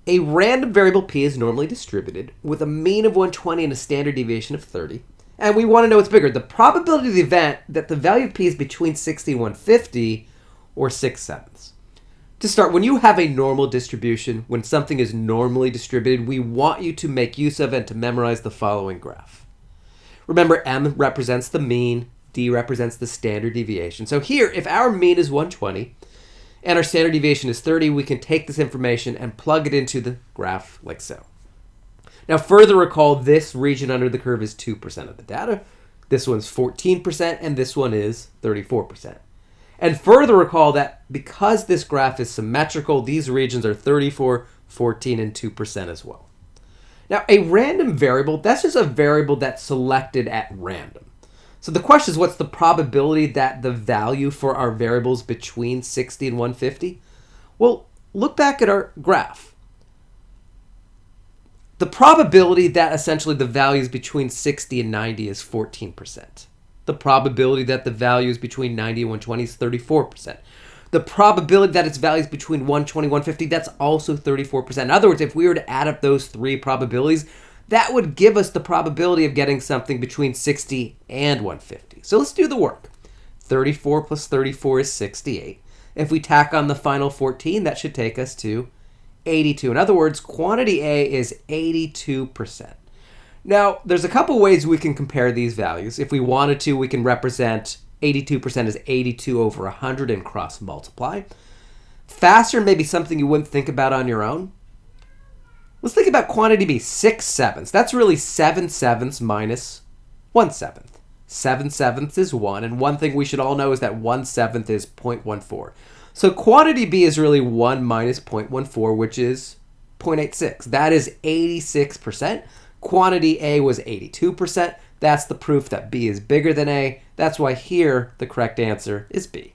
A random variable p is normally distributed with a mean of 120 and a standard deviation of 30. And we want to know what's bigger, the probability of the event that the value of p is between 60 and 150 or 6/7. To start, when you have a normal distribution, when something is normally distributed, we want you to make use of and to memorize the following graph. Remember, m represents the mean, d represents the standard deviation. So here, if our mean is 120, and our standard deviation is 30, we can take this information and plug it into the graph like so. Now further recall, this region under the curve is 2% of the data, this one's 14%, and this one is 34%. And further recall that because this graph is symmetrical, these regions are 34, 14, and 2% as well. Now a random variable, that's just a variable that's selected at random. So the question is, what's the probability that the value for our variables between 60 and 150? Well, look back at our graph. The probability that essentially the values between 60 and 90 is 14%. The probability that the values between 90 and 120 is 34%. The probability that its values between 120 and 150, that's also 34%. In other words, if we were to add up those three probabilities, that would give us the probability of getting something between 60 and 150. So let's do the work. 34 plus 34 is 68. If we tack on the final 14, that should take us to 82. In other words, quantity A is 82%. Now, there's a couple ways we can compare these values. If we wanted to, we can represent 82% as 82 over 100 and cross multiply. Faster, maybe something you wouldn't think about on your own. Let's think about quantity B, 6/7. That's really 7/7 minus 1/7. 7/7 is 1, and one thing we should all know is that 1/7 is 0.14. So quantity B is really 1 minus 0.14, which is 0.86. That is 86%. Quantity A was 82%. That's the proof that B is bigger than A. That's why here the correct answer is B.